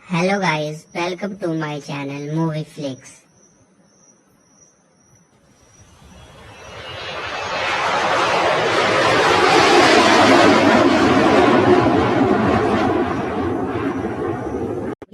Hello guys, welcome to my channel Movie Flix.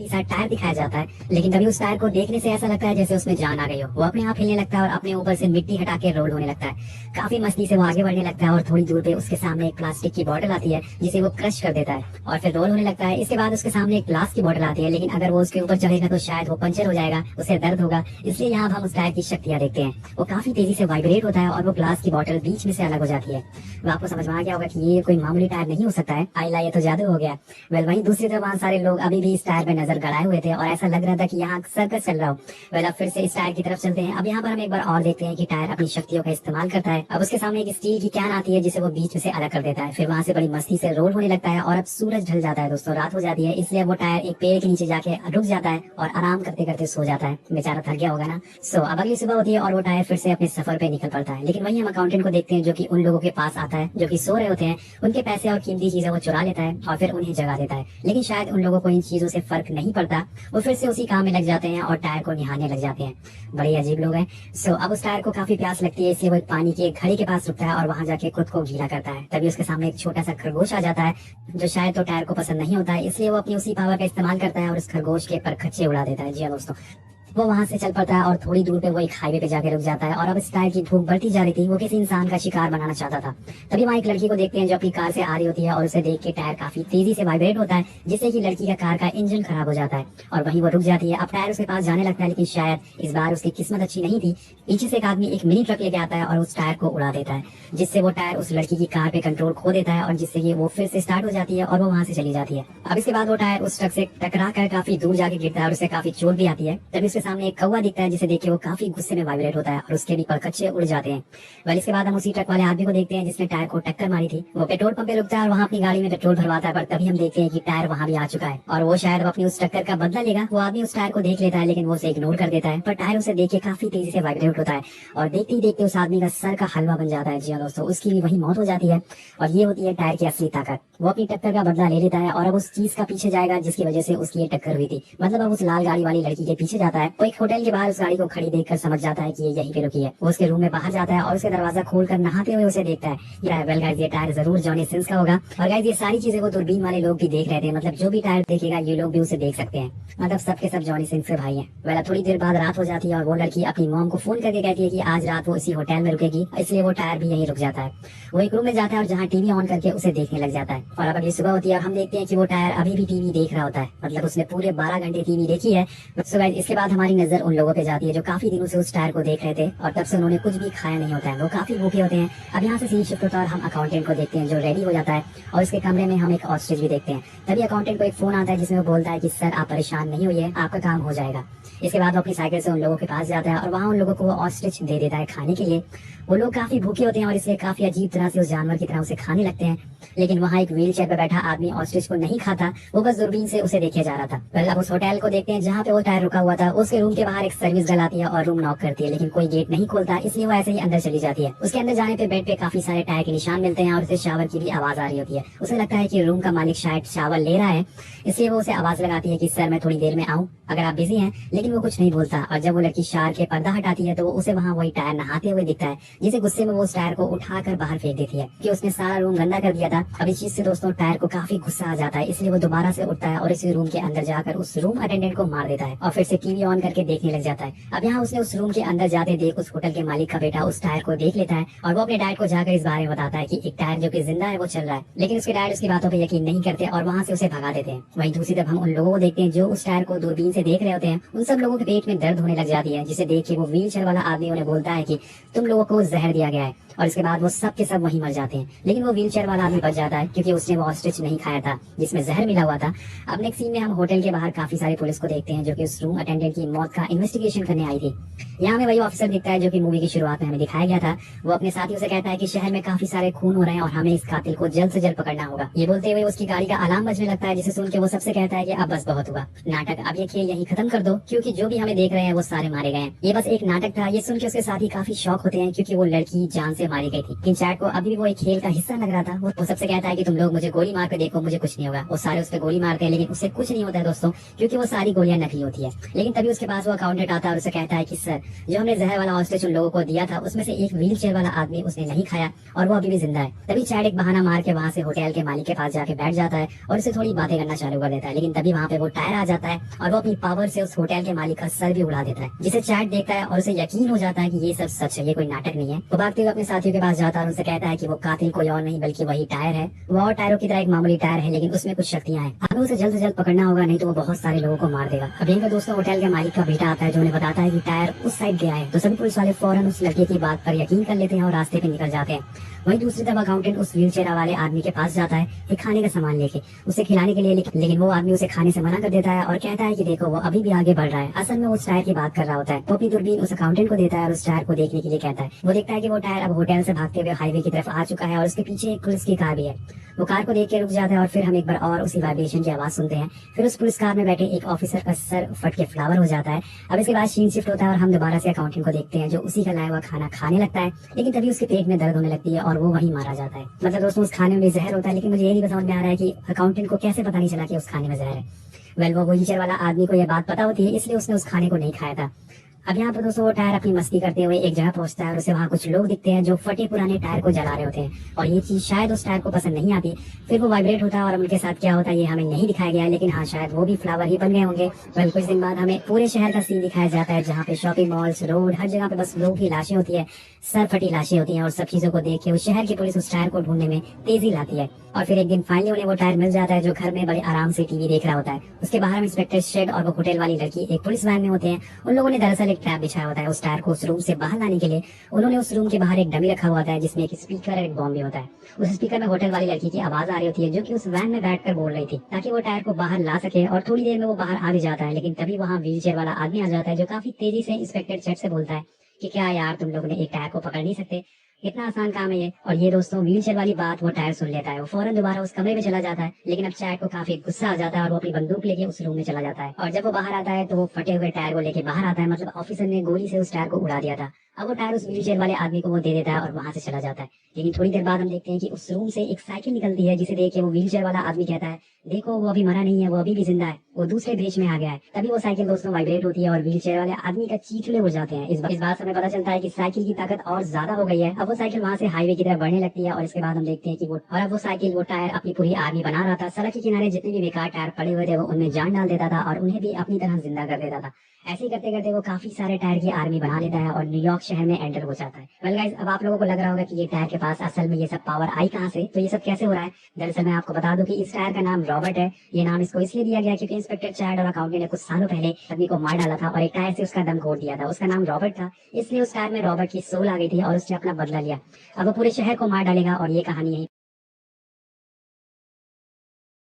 साथ tyre दिखाया जाता है, लेकिन कभी उस टायर को देखने से ऐसा लगता है जैसे उसमें जान आ गई हो। वो अपने आप हिलने लगता है और अपने ऊपर से मिट्टी हटा के रोल होने लगता है। काफी मस्ती से वो आगे बढ़ने लगता है और थोड़ी दूर पे उसके सामने एक प्लास्टिक की बोतल आती है जिसे वो क्रश कर देता है और फिर रोल होने लगता है। इसके बाद उसके सामने एक ग्लास की बोतल आती है, लेकिन अगर वो उसके ऊपर चढ़ेगा तो शायद वो पंचर हो जाएगा, उसे दर्द होगा। इसलिए यहाँ हम उस टायर की शक्तियाँ देखते हैं। वो काफी तेजी से वाइब्रेट होता है और वो ग्लास की बोतल बीच में से अलग हो जाती है। वो आपको समझ में आ गया होगा कि ये कोई मामूली टायर नहीं हो सकता है, आई ला ये तो जादू हो गया। वेल वहीं दूसरी तरफ वहाँ सारे लोग अभी भी इस टायर पे नजर गड़ाए हुए थे और ऐसा लग रहा था कि यहाँ सर्कस चल रहा हो। वेल अब फिर से इस टायर की तरफ चलते हैं। अब यहाँ पर हम एक बार और देखते हैं कि टायर अपनी शक्तियों का इस्तेमाल करता है। अब उसके सामने एक स्टील की कैन आती है जिसे वो बीच में से अलग कर देता है। फिर वहाँ से बड़ी मस्ती से रोल होने लगता है और अब सूरज ढल जाता है दोस्तों, रात हो जाती है। इसलिए वो टायर एक पेड़ के नीचे जाके रुक जाता है और आराम करते करते सो जाता है। बेचारा थक गया होगा ना। अब अगली सुबह होती है और वो टायर फिर से अपने सफर पे निकल पड़ता है। लेकिन वहीं हम अकाउंटेंट को देखते हैं जो कि उन लोगों के पास आता है जो कि सो रहे होते हैं। उनके पैसे और कीमती चीजें वो चुरा लेता है और फिर उन्हें जगा देता है। लेकिन शायद उन लोगों को इन चीजों से फर्क नहीं पड़ता। वो फिर से उसी काम में लग जाते हैं और टायर को निहारने लग जाते हैं। बड़े अजीब लोग हैं। अब उस टायर को काफी प्यास लगती है, इसलिए वो एक पानी की एक घड़ी के पास रुकता है और वहां जाके खुद को गीला करता है। तभी उसके सामने एक छोटा सा खरगोश आ जाता है जो शायद तो टायर को पसंद नहीं होता है, इसलिए वो अपनी उसी पावर का इस्तेमाल करता है और उस खरगोश के परखच्चे उड़ा देता है। जी हाँ दोस्तों, वो वहां से चल पड़ता है और थोड़ी दूर पे वो एक हाईवे पे जाके रुक जाता है। और अब इस टायर की भूख बढ़ती जा रही थी। वो किसी इंसान का शिकार बनाना चाहता था। तभी वहाँ एक लड़की को देखते हैं जो अपनी कार से आ रही होती है और उसे देख के टायर काफी तेजी से वाइब्रेट होता है, जिससे कि लड़की का कार का इंजन खराब हो जाता है और वहीं वो रुक जाती है। अब टायर उसके पास जाने लगता है, लेकिन शायद इस बार उसकी किस्मत अच्छी नहीं थी। पीछे से एक आदमी एक मिनी ट्रक लेके आता है और उस टायर को उड़ा देता है, जिससे वो टायर उस लड़की की कार पे कंट्रोल खो देता है और जिससे कि वो फिर से स्टार्ट हो जाती है और वो वहां से चली जाती है। अब इसके बाद वो टायर उस ट्रक से टकरा कर काफी दूर जाके गिरता है और उसे काफी चोट भी आती है। तभी उसके सामने एक कौवा दिखता है जिसे देख के वो काफी गुस्से में वाइब्रेट होता है और उसके भी परखच्चे उड़ जाते हैं। वेल इसके बाद हम उसी ट्रक वाले आदमी को देखते हैं जिसने टायर को टक्कर मारी थी। वो पेट्रोल पंप पे रुकता है और वहाँ अपनी गाड़ी में पेट्रोल भरवाता है, पर तभी हम देखते हैं कि टायर वहाँ भी आ चुका है और वो शायद अपनी उस टक्कर का बदला लेगा। वो आदमी उस टायर को देख लेता है, लेकिन वो उसे इग्नोर कर देता है, पर टायर उसे देख के काफी तेजी से वाइब्रेट होता है और देखते ही देखते उस आदमी का सर का हलवा बन जाता है। जी हाँ दोस्तों, उसकी भी वही मौत हो जाती है और ये होती है टायर की असली ताकत। वो अपनी टक्कर का बदला ले लेता है और अब उस चीज का पीछे जाएगा जिसकी वजह से उसकी ये टक्कर हुई थी। मतलब अब उस लाल गाड़ी वाली लड़की के पीछे जाता है। वो एक होटल के बाहर उस गाड़ी को खड़ी देखकर समझ जाता है कि ये यहीं पे रुकी है। वो उसके रूम में बाहर जाता है और उसके दरवाजा खोलकर नहाते हुए उसे देखता है। वेल गाइस, ये टायर जरूर जॉनी सिंस का होगा। और गाइस ये सारी चीजें वो दूरबीन वाले लोग भी देख रहे थे। मतलब जो भी टायर देखेगा ये लोग भी उसे देख सकते हैं। मतलब सबके सब जॉनी सिंस के भाई हैं। वेल थोड़ी देर बाद रात हो जाती है और वो लड़की अपनी मॉम को फोन करके कहती है कि आज रात वो इसी होटल में रुकेगी, इसलिए वो टायर भी यहीं रुक जाता है। वो एक रूम में जाता है और जहाँ टीवी ऑन करके उसे देखने लग जाता है। और अब अगली सुबह होती है और हम देखते हैं कि वो टायर अभी भी टीवी देख रहा होता है। मतलब उसने पूरे 12 घंटे टीवी देखी है। इसके बाद हमारी नजर उन लोगों पे जाती है जो काफी दिनों से उस टायर को देख रहे थे और तब से उन्होंने कुछ भी खाया नहीं होता है। वो काफी भूखे होते हैं। अब यहाँ से सीन शिफ्ट होता है और हम अकाउंटेंट को देखते हैं जो रेडी हो जाता है और उसके कमरे में हम एक ऑस्ट्रिच भी देखते हैं। तभी अकाउंटेंट को एक फोन आता है जिसमें वो बोलता है कि सर आप परेशान नहीं होइए, आपका काम हो जाएगा। इसके बाद वो अपनी साइकिल से उन लोगों के पास जाता है और वहाँ उन लोगों को वो ऑस्ट्रिच दे देता है खाने के लिए। वो लोग काफी भूखे होते हैं और इसलिए काफी अजीब तरह से उस जानवर की तरह उसे खाने लगते हैं। लेकिन वहाँ एक व्हील चेयर पे बैठा आदमी ऑस्ट्रिच को नहीं खाता, वो बस दूरबीन से उसे देखे जा रहा था। पहले अब उस होटल को देखते हैं जहाँ पे वो टायर रुका हुआ था। उसके रूम के बाहर एक सर्विस गर्ल आती है और रूम नॉक करती है, लेकिन कोई गेट नहीं खोलता, इसलिए वो ऐसे ही अंदर चली जाती है। उसके अंदर जाने पे बेड पे काफी सारे टायर के निशान मिलते हैं और उसे शावर की भी आवाज आ रही होती है। उसे लगता है कि रूम का मालिक शायद शावर ले रहा है, इसलिए वो उसे आवाज लगाती है कि सर मैं थोड़ी देर में आऊँ अगर आप बिजी हैं। लेकिन वो कुछ नहीं बोलता और जब वो लड़की शावर के पर्दा हटाती है तो उसे वहाँ वही टायर नहाते हुए दिखता है, जिसे गुस्से में वो उस टायर को उठाकर बाहर फेंक देती है कि उसने सारा रूम गंदा कर दिया था। अब इस चीज से दोस्तों टायर को काफी गुस्सा आ जाता है, इसलिए वो दोबारा से उठता है और इसी रूम के अंदर जाकर उस रूम अटेंडेंट को मार देता है और फिर से टीवी ऑन करके देखने लग जाता है। अब यहाँ उसने उस रूम के अंदर जाते देख उस होटल के मालिक का बेटा उस टायर को देख लेता है और वो अपने डैड को जाकर इस बारे में बताता है कि एक टायर जो कि जिंदा है वो चल रहा है। लेकिन उसके डैड उसकी बातों पर यकीन नहीं करते और वहाँ से उसे भगा देते हैं। वहीं दूसरी तरफ हम उन लोगों को देखते हैं जो उस टायर को दूरबीन से देख रहे होते हैं। उन सब लोगों के पेट में दर्द होने लग जाती है, जिसे देख के वो व्हील चेयर वाला आदमी उन्हें बोलता है कि तुम लोगों को जहर दिया गया है। और इसके बाद वो सब के सब वहीं मर जाते हैं। लेकिन वो व्हील चेयर वाला आदमी बच जाता है क्योंकि उसने वो ऑस्ट्रिच नहीं खाया था जिसमें जहर मिला हुआ था। अब नेक्स्ट सीन में हम होटल के बाहर काफी सारे पुलिस को देखते हैं जो कि उस रूम अटेंडेंट की मौत का इन्वेस्टिगेशन करने आई थी। यहाँ हमें वही ऑफिसर दिखता है जो कि मूवी की शुरुआत में हमें दिखाया गया था। वो अपने साथियों से कहता है कि शहर में काफी सारे खून हो रहे हैं और हमें इस कातिल को जल्द से जल्द पकड़ना होगा। ये बोलते हुए उसकी गाड़ी का अलार्म बजने लगता है, जिसे सुन के वो सबसे कहता है कि अब बस बहुत हुआ, नाटक अब ये खेल यही खत्म कर दो क्योंकि जो भी हमें देख रहे हैं वो सारे मारे गए हैं। ये बस एक नाटक था। ये सुन के उसके साथी काफी शौक होते हैं क्योंकि वो लड़की जान से से मारी गई थी। लेकिन चैट को अभी भी वो एक खेल का हिस्सा लग रहा था। वो सबसे कहता है कि तुम लोग मुझे गोली मार कर देखो, मुझे कुछ नहीं होगा। वो सारे उस पर गोली मारते हैं लेकिन उससे कुछ नहीं होता है दोस्तों, क्योंकि वो सारी गोलियां नकली होती है। लेकिन तभी उसके पास वो अकाउंटेंट आता है और उसे कहता है कि सर, जो हमने जहर वाला ऑस्ट्रिच उन लोगों को दिया था उसमें से एक व्हील चेयर वाला आदमी उसने नहीं खाया और वो अभी भी जिंदा है। तभी चैट एक बहाना मार के वहाँ से होटल के मालिक के पास जाके बैठ जाता है और उसे थोड़ी बातें करना चालू कर देता है। लेकिन तभी वहाँ पे वो टायर आ जाता है और वो अपनी पावर से उस होटल के मालिक का सर भी उड़ा देता है, जिसे चैट देखता है और उसे यकीन हो जाता है कि ये सब सच है, ये कोई नाटक नहीं है। वो भागते हुए अपने साथियों के पास जाता है और उनसे कहता है कि वो कातिल कोई और नहीं बल्कि वही टायर है। वो और टायरों की तरह एक मामूली टायर है लेकिन उसमें कुछ शक्तियां हैं। हमें उसे जल्द से जल्द पकड़ना होगा, नहीं तो वो बहुत सारे लोगों को मार देगा। अब यहीं पर दोस्तों होटल के मालिक का बेटा आता है जो उन्हें बताता है कि टायर उस साइड गया है। तो सभी पुलिस वाले फौरन उस लड़के की बात पर यकीन कर लेते हैं और रास्ते पे निकल जाते हैं। वहीं दूसरी तरफ अकाउंटेंट उस व्हीलचेयर वाले आदमी के पास जाता है एक खाने का सामान लेके उसे खिलाने के लिए, लेकिन वो आदमी उसे खाने से मना कर देता है और कहता है कि देखो वो अभी भी आगे बढ़ रहा है। असल में वो उस टायर की बात कर रहा होता है। वो अपनी दूरबीन उस अकाउंटेंट को देता है और उस टायर को देखने के लिए कहता है। वो देखता है कि वो टायर अब होटल से भागते हुए हाईवे की तरफ आ चुका है और उसके पीछे एक पुलिस की कार भी है। वो कार को देख के रुक जाता है और फिर हम एक बार और उसी वाइब्रेशन की आवाज सुनते हैं। फिर उस पुलिस कार में बैठे एक ऑफिसर का सर फट के फ्लावर हो जाता है। अब इसके बाद सीन शिफ्ट होता है और हम दोबारा से अकाउंटेंट को देखते हैं जो उसी का लाया हुआ खाना खाने लगता है। लेकिन तभी उसके पेट में दर्द होने लगती है और वो वहीं मारा जाता है। मतलब दोस्तों उस खाने में जहर होता है, लेकिन मुझे ये नहीं समझ में आ रहा है कि अकाउंटेंट को कैसे पता नहीं चला कि उस खाने में जहर है। वो व्हीलचेयर वाला आदमी को यह बात पता होती है, इसलिए उसने उस खाने को नहीं खाया था। अब यहाँ पर दोस्तों वो टायर अपनी मस्ती करते हुए एक जगह पहुंचता है और उसे वहाँ कुछ लोग दिखते हैं जो फटे पुराने टायर को जला रहे होते हैं और ये चीज शायद उस टायर को पसंद नहीं आती। फिर वो वाइब्रेट होता है और उनके साथ क्या होता है ये हमें नहीं दिखाया गया है, लेकिन हाँ शायद वो भी फ्लावर ही बन गए होंगे। कुछ दिन बाद हमें पूरे शहर का सीन दिखाया जाता है जहाँ पे शॉपिंग मॉल्स, रोड, हर जगह पे बस लोगों की लाशें होती है, सर फटी लाशें होती हैं। और सब चीजों को देख के उस शहर की पुलिस उस टायर को ढूंढने में तेजी लाती है और फिर एक दिन फाइनली उन्हें वो टायर मिल जाता है जो घर में बड़े आराम से टीवी देख रहा होता है। उसके बाहर हम इंस्पेक्टर शेड और वो होटल वाली लड़की एक पुलिस वैन में होते हैं। उन लोगों ने दरअसल एक ट्रैप बिछाया होता है उस टायर को उस रूम से बाहर लाने के लिए। उन्होंने उस रूम के बाहर एक डमी रखा हुआ था जिसमें एक स्पीकर और एक बॉम्ब भी होता है। उस स्पीकर में होटल वाली लड़की की आवाज आ रही होती है जो कि उस वैन में बैठकर बोल रही थी ताकि वो टायर को बाहर ला सके। और थोड़ी देर में वो बाहर आ भी जाता है, लेकिन तभी वहाँ व्हीलचेयर वाला आदमी आ जाता है जो काफी तेजी से इंस्पेक्टर शेड से बोलता है कि क्या यार तुम लोग ने एक टायर को पकड़ नहीं सकते, इतना आसान काम है ये। और ये दोस्तों व्हीलचेयर वाली बात वो टायर सुन लेता है। वो फौरन दोबारा उस कमरे में चला जाता है, लेकिन अब चैट को काफी गुस्सा आ जाता है और वो अपनी बंदूक लेके उस रूम में चला जाता है। और जब वो बाहर आता है तो वो फटे हुए टायर को लेके बाहर आता है। मतलब ऑफिसर ने गोली से उस टायर को उड़ा दिया था। अब वो टायर उस व्हीलचेयर वाले आदमी को वो दे देता है और वहां से चला जाता है। लेकिन थोड़ी देर बाद हम देखते हैं कि उस रूम से एक साइकिल निकलती है जिसे देख के वो व्हीलचेयर वाला आदमी कहता है देखो वो अभी मरा नहीं है, वो अभी भी जिंदा है, वो दूसरे देश में आ गया है। तभी वो साइकिल दोस्तों वाइब्रेट होती है और व्हीलचेयर वाले आदमी का चीथड़े हो जाते हैं। इस बात से हमें पता चलता है कि साइकिल की ताकत और ज्यादा हो गई है। अब वो साइकिल वहां से हाईवे की तरफ बढ़ने लगती है और इसके बाद हम देखते हैं कि अब वो साइकिल वो टायर अपनी पूरी आर्मी बना रहा था। सड़क के किनारे जितने भी बेकार टायर पड़े हुए थे वो उनमें जान डाल देता था और उन्हें भी अपनी तरह जिंदा कर देता था। ऐसे ही करते करते वो काफी सारे टायर की आर्मी बना लेता है और न्यूयॉर्क शहर में एंटर हो जाता है। वेल गाइस, अब आप लोगों को लग रहा होगा कि ये टायर के पास असल में ये सब पावर आई कहाँ से, तो ये सब कैसे हो रहा है। दरअसल मैं आपको बता दूं कि इस टायर का नाम रॉबर्ट है। ये नाम इसको इसलिए दिया गया क्योंकि इंस्पेक्टर चैड और अकाउंटेंट ने कुछ सालों पहले आदमी को मार डाला था और एक टायर से उसका दम घोट दिया था। उसका नाम रॉबर्ट था, इसलिए उस टायर में रॉबर्ट की सोल आ गई थी और उसने अपना बदला लिया। अब वो पूरे शहर को मार डालेगा और ये कहानी यही